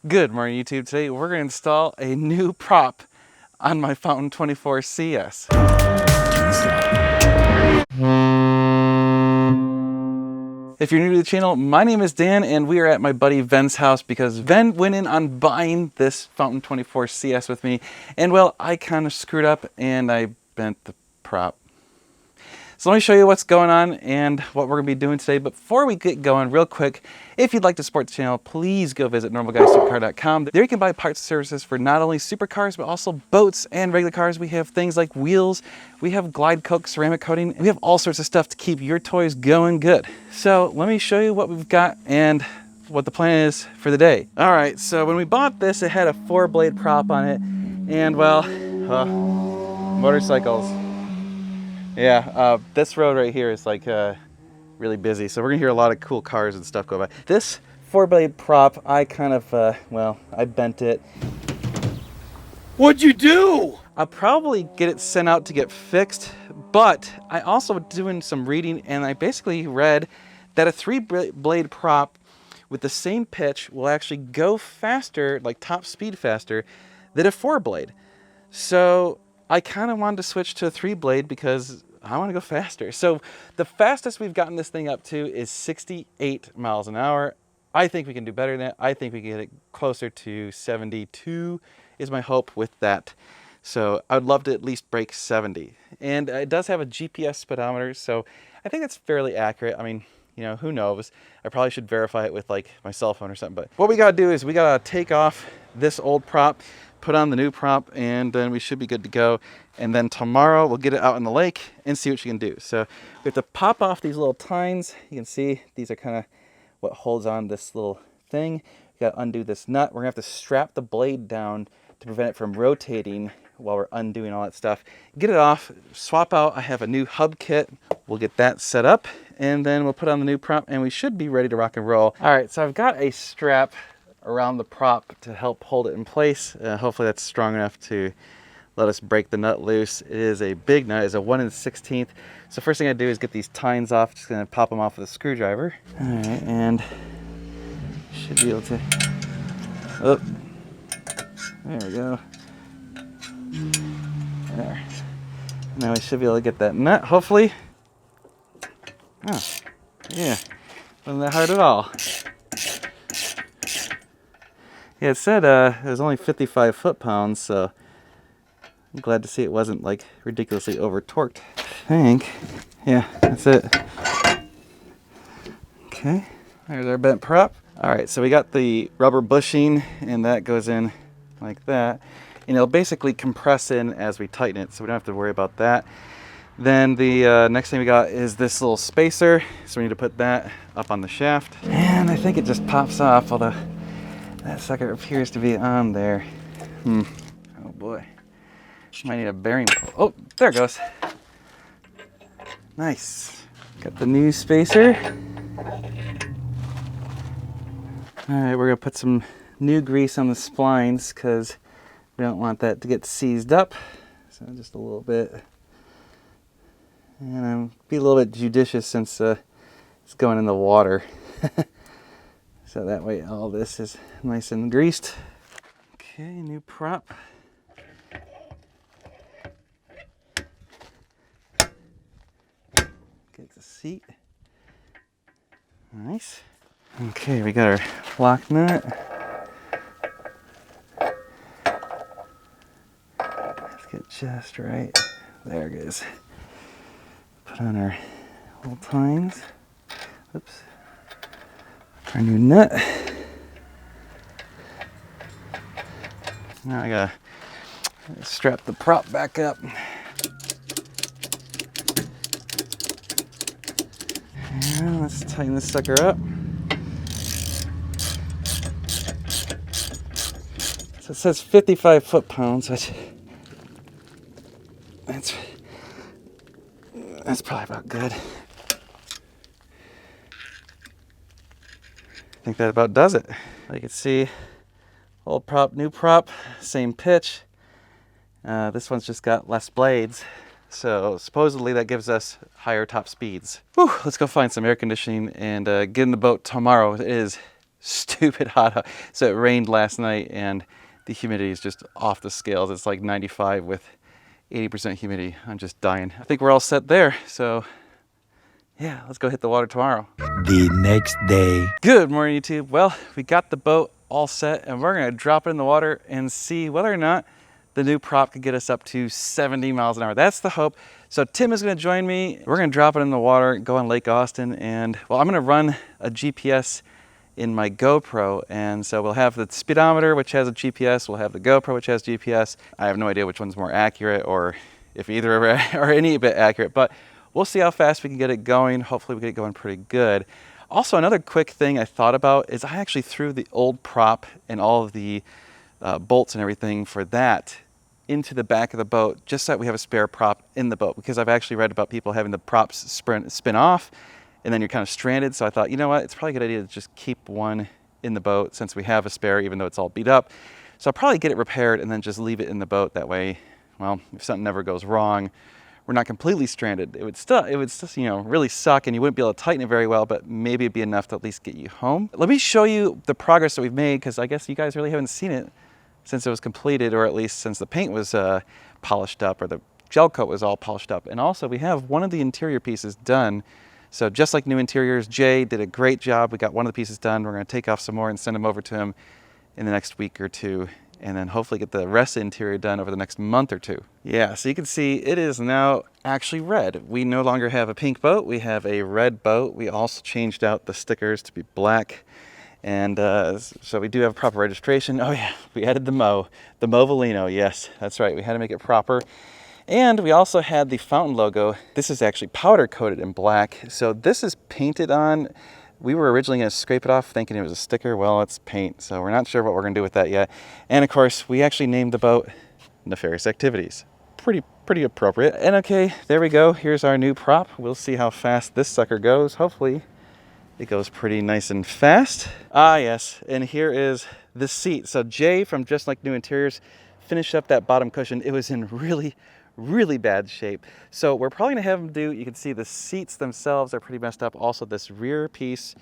Good morning, YouTube. Today we're going to install a new prop on my Fountain 24 CS. If you're new to the channel, my name is Dan and we are at my buddy Ven's house because Ven went in on buying this Fountain 24 CS with me, and well, I kind of screwed up and I bent the prop. So let me show you what's going on and what we're going to be doing today. But before we get going, real quick, if you'd like to support the channel, please go visit normalguysupercar.com. There you can buy parts and services for not only supercars, but also boats and regular cars. We have things like wheels, we have Glide Coke, ceramic coating, and we have all sorts of stuff to keep your toys going good. So let me show you what we've got and what the plan is for the day. All right, so when we bought this, it had a 4-blade prop on it, and well, motorcycles. Yeah, this road right here is like really busy, so we're gonna hear a lot of cool cars and stuff go by. This 4-blade prop, I kind of, well, I bent it. What'd you do? I'll probably get it sent out to get fixed, but I also doing some reading, and I basically read that a 3-blade prop with the same pitch will actually go faster, like top speed faster, than a 4-blade. So I kind of wanted to switch to a 3-blade because I want to go faster. So the fastest we've gotten this thing up to is 68 miles an hour. I think we can do better than that. I think we can get it closer to 72 is my hope with that. So I would love to at least break 70. And it does have a GPS speedometer, so I think that's fairly accurate. I mean, you know, who knows? I probably should verify it with like my cell phone or something. But what we gotta do is we gotta take off this old prop, put on the new prop, and then we should be good to go. And then tomorrow we'll get it out in the lake and see what you can do. So we have to pop off these little tines. You can see these are kind of what holds on this little thing. We gotta undo this nut. We're gonna have to strap the blade down to prevent it from rotating while we're undoing all that stuff. Get it off, swap out. I have a new hub kit. We'll get that set up, and then we'll put on the new prop, and we should be ready to rock and roll. All right, so I've got a strap around the prop to help hold it in place. Hopefully that's strong enough to let us break the nut loose. It is a big nut. It's a 1/16. So first thing I do is get these tines off. Just gonna pop them off with a screwdriver. All right, and should be able to, oh, there we go. There. Now we should be able to get that nut, hopefully. Oh, yeah, wasn't that hard at all. Yeah, it said it was only 55 foot-pounds, so I'm glad to see it wasn't like ridiculously over-torqued. I think, yeah, that's it. Okay, there's our bent prop. All right, so we got the rubber bushing, and that goes in like that. And it'll basically compress in as we tighten it, so we don't have to worry about that. Then the next thing we got is this little spacer, so we need to put that up on the shaft. And I think it just pops off, although that sucker appears to be on there. Oh boy. Might need a bearing pull. Oh, there it goes. Nice. Got the new spacer. Alright, we're gonna put some new grease on the splines because we don't want that to get seized up. So just a little bit. And be a little bit judicious since it's going in the water. So that way all this is nice and greased. Okay, new prop. Get the seat. Nice. Okay, we got our lock nut. Let's get just right. There it goes. Put on our little tines. Oops. Our new nut. Now I gotta strap the prop back up. And let's tighten this sucker up. So it says 55 foot-pounds, which that's probably about good. I think that about does it. You can see, old prop, new prop, same pitch. This one's just got less blades. So supposedly that gives us higher top speeds. Whew, let's go find some air conditioning and get in the boat tomorrow. It is stupid hot. So it rained last night and the humidity is just off the scales. It's like 95 with 80% humidity. I'm just dying. I think we're all set there. So yeah, let's go hit the water tomorrow. The next day. Good morning, YouTube. Well, we got the boat all set and we're gonna drop it in the water and see whether or not the new prop could get us up to 70 miles an hour. That's the hope. So Tim is gonna join me. We're gonna drop it in the water, go on Lake Austin, and well, I'm gonna run a GPS in my GoPro. And so we'll have the speedometer, which has a GPS. We'll have the GoPro, which has GPS. I have no idea which one's more accurate or if either are any bit accurate, but we'll see how fast we can get it going. Hopefully we get it going pretty good. Also, another quick thing I thought about is I actually threw the old prop and all of the bolts and everything for that into the back of the boat, just so that we have a spare prop in the boat, because I've actually read about people having the props spin off and then you're kind of stranded. So I thought, you know what, it's probably a good idea to just keep one in the boat since we have a spare, even though it's all beat up. So I'll probably get it repaired and then just leave it in the boat. That way, well, if something ever goes wrong, we're not completely stranded. It would still, you know, really suck and you wouldn't be able to tighten it very well, but maybe it'd be enough to at least get you home. Let me show you the progress that we've made, because I guess you guys really haven't seen it since it was completed, or at least since the paint was polished up or the gel coat was all polished up. And also we have one of the interior pieces done. So just like New Interiors, Jay did a great job. We got one of the pieces done. We're gonna take off some more and send them over to him in the next week or two, and then hopefully get the rest of the interior done over the next month or two. Yeah, so you can see it is now actually red. We no longer have a pink boat, we have a red boat. We also changed out the stickers to be black. And so we do have proper registration. Oh yeah, we added the Movolino, yes, that's right. We had to make it proper. And we also had the fountain logo. This is actually powder coated in black. So this is painted on. We were originally gonna scrape it off thinking it was a sticker. Well, it's paint, so we're not sure what we're gonna do with that yet. And of course, we actually named the boat Nefarious Activities. Pretty appropriate. And okay, there we go. Here's our new prop. We'll see how fast this sucker goes. Hopefully it goes pretty nice and fast. Ah, yes, and here is the seat. So Jay from Just Like New Interiors finished up that bottom cushion. It was in really bad shape. So we're probably gonna have him do, you can see the seats themselves are pretty messed up. Also, this rear piece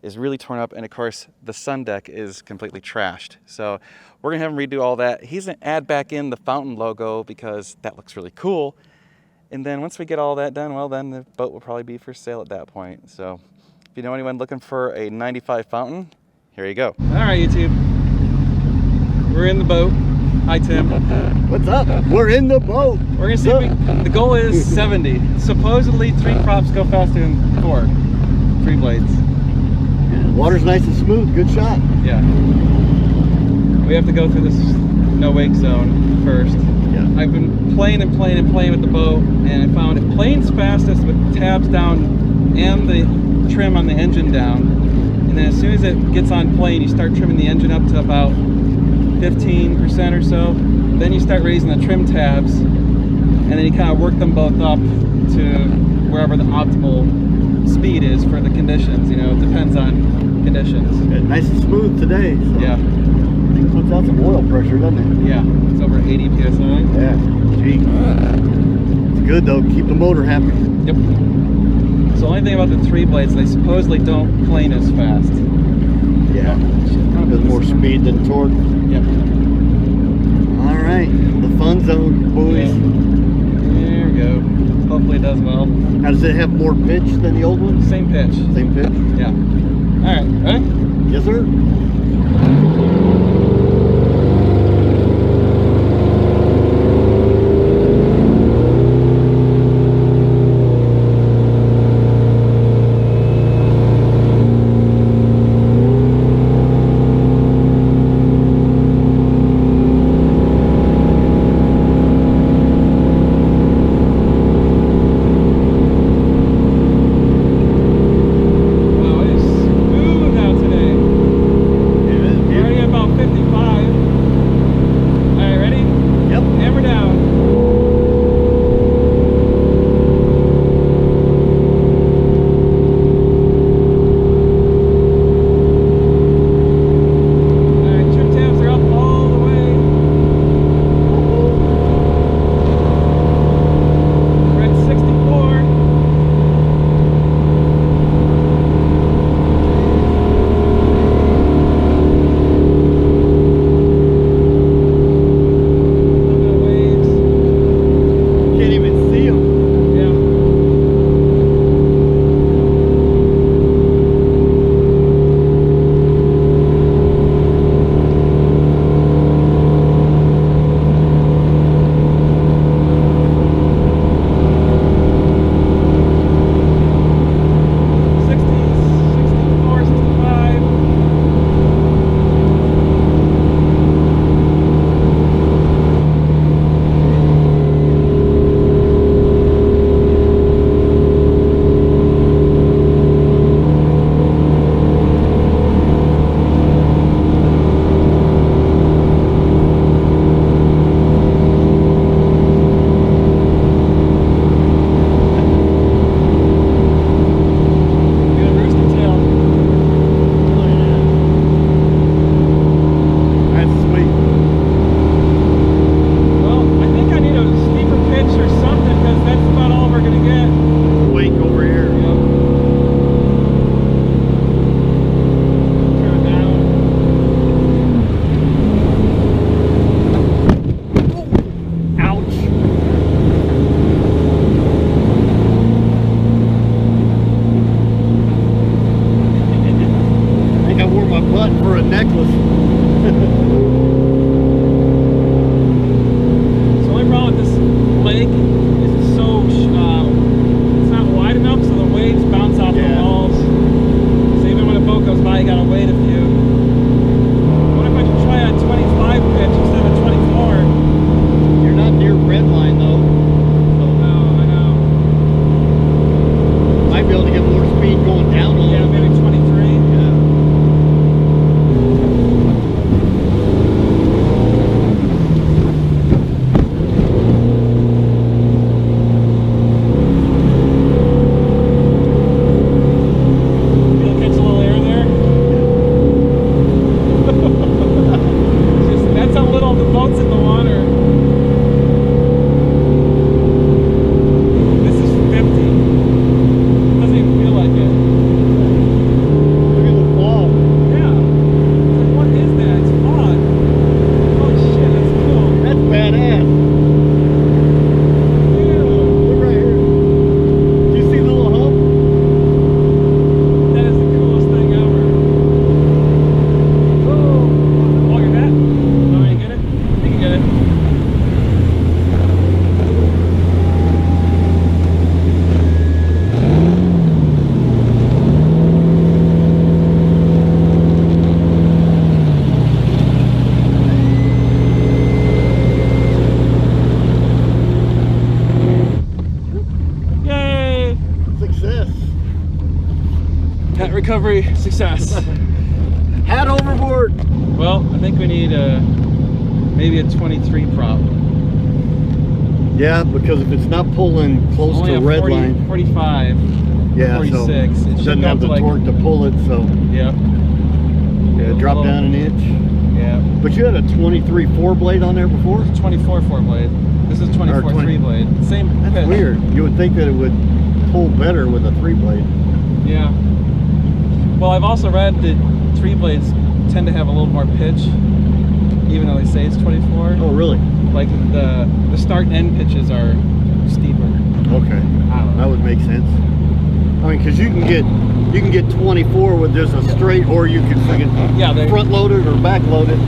is really torn up, and of course the sun deck is completely trashed. So we're gonna have him redo all that. He's gonna add back in the fountain logo because that looks really cool. And then once we get all that done, well, then the boat will probably be for sale at that point. So if you know anyone looking for a 95 fountain, here you go. All right, YouTube, we're in the boat. Hi, Tim. What's up? We're in the boat. We're gonna see if the goal is 70. Supposedly 3 props go faster than 4. 3 blades. Yeah, water's nice and smooth. Good shot. Yeah. We have to go through this no wake zone first. Yeah. I've been playing with the boat, and I found it planes fastest with tabs down and the trim on the engine down. And then as soon as it gets on plane, you start trimming the engine up to about 15% or so. Then you start raising the trim tabs, and then you kind of work them both up to wherever the optimal speed is for the conditions. You know, it depends on conditions. Yeah, nice and smooth today. So Yeah. I think it puts out some oil pressure, doesn't it? Yeah, it's over 80 psi. Yeah. Gee. It's good though. Keep the motor happy. Yep. So the only thing about the 3 blades, they supposedly don't plane as fast. Yeah. There's more speed than torque. Yep. All right. The fun zone, boys. There we go. Hopefully it does well. Now, does it have more pitch than the old one? Same pitch. Same pitch? Yeah. All right, ready? Yes, sir. Wow, it is smooth out today. Yeah, We're already at recovery success. Hat overboard. Well, I think we need maybe a 23 prop. Yeah, because if it's not pulling close Only to a red 40, line, 45, yeah, 46. so It should doesn't go have up the to like, torque to pull it, so yeah, yeah, drop down an inch. yeah. But you had a 23 4-blade on there before? 24 4-blade. This is 24 20 3-blade. Same That's pitch. weird. You would think that it would pull better with a 3-blade. Yeah. Well, I've also read that 3-blades tend to have a little more pitch, even though they say it's 24. Oh, really? Like the start and end pitches are steeper. Okay, I don't know. that would make sense. I mean, because you can get 24 with just a straight, or you can freaking Yeah, front load it or back load it.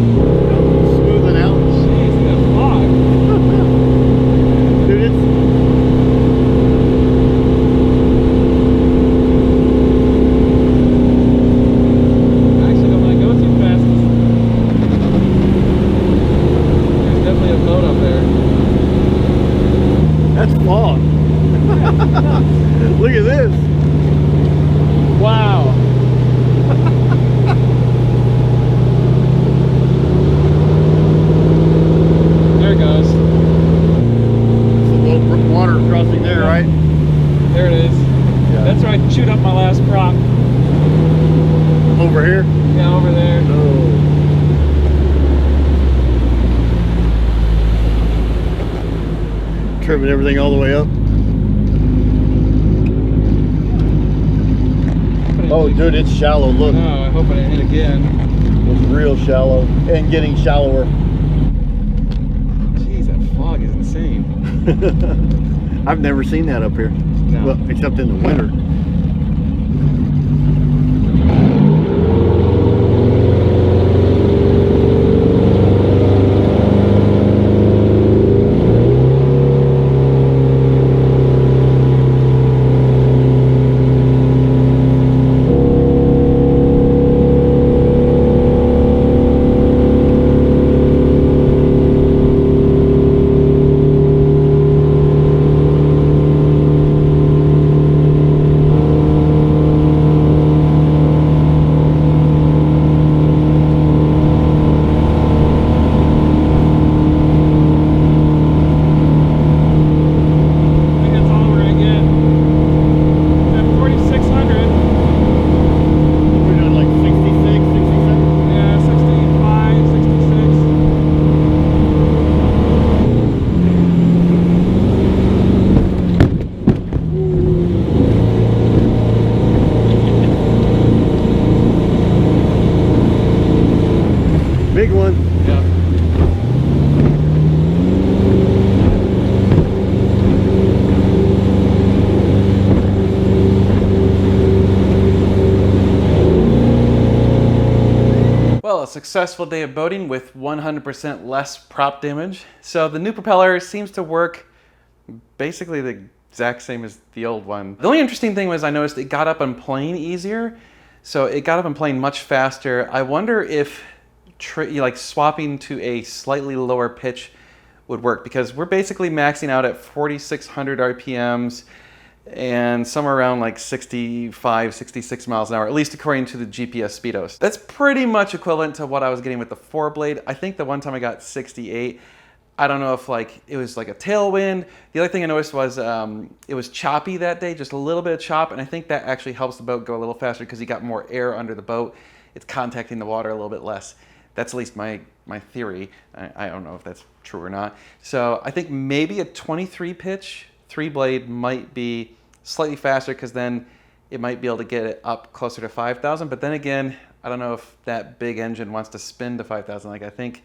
Smoothing out. Jeez, that fog. Dude, it's Actually, don't want to go too fast. There's definitely a boat up there. that's fog. Look at this. Wow. There it goes. It's a little water crossing there, right? There it is. Yeah. That's where I chewed up my last prop. Over here. Yeah, over there. Oh. Trimming everything all the way up. Oh, dude, it's shallow. Look, No, I hope I didn't hit again. it's real shallow and getting shallower. Jeez, that fog is insane. I've never seen that up here. No. Well, except in the winter. I think that's all we're gonna get. At 4,600. We're doing like 66, 67. Yeah, 65, 66. Big one. Yeah. Well, a successful day of boating with 100% less prop damage. So the new propeller seems to work basically the exact same as the old one. The only interesting thing was I noticed it got up and plane easier. So it got up and plane much faster. I wonder if like swapping to a slightly lower pitch would work, because we're basically maxing out at 4,600 RPMs and somewhere around like 65, 66 miles an hour, at least according to the GPS speedos. That's pretty much equivalent to what I was getting with the 4-blade. I think the one time I got 68. I don't know if like it was like a tailwind. The other thing I noticed was it was choppy that day, just a little bit of chop, and I think that actually helps the boat go a little faster because you got more air under the boat. It's contacting the water a little bit less. That's at least my theory. I don't know if that's true or not. So I think maybe a 23 pitch 3-blade might be slightly faster, because then it might be able to get it up closer to 5,000. But then again, I don't know if that big engine wants to spin to 5,000. Like I think,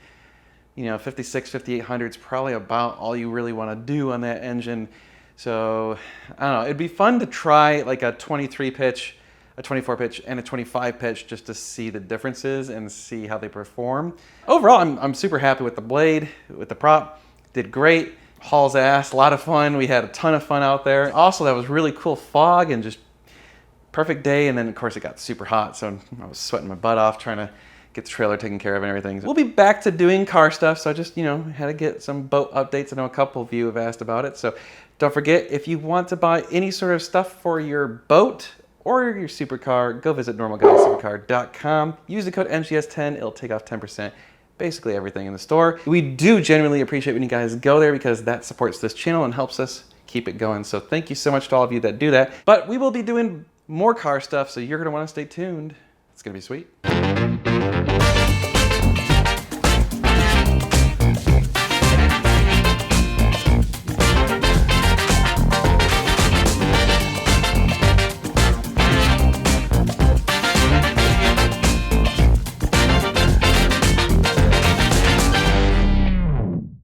you know, 56, 5800 is probably about all you really want to do on that engine. So I don't know. It'd be fun to try like a 23 pitch, a 24 pitch, and a 25 pitch just to see the differences and see how they perform. Overall, I'm super happy with the blade, with the prop. Did great. Hauls ass, a lot of fun. We had a ton of fun out there. Also, that was really cool fog and just perfect day. And then of course it got super hot, so I was sweating my butt off trying to get the trailer taken care of and everything. We'll be back to doing car stuff, so I just, you know, had to get some boat updates. I know a couple of you have asked about it, so don't forget, if you want to buy any sort of stuff for your boat or your supercar, go visit normalguysupercar.com. Use the code MGS10, it'll take off 10%. Basically everything in the store. We do genuinely appreciate when you guys go there because that supports this channel and helps us keep it going. So thank you so much to all of you that do that. But we will be doing more car stuff, so you're gonna wanna stay tuned. It's gonna be sweet.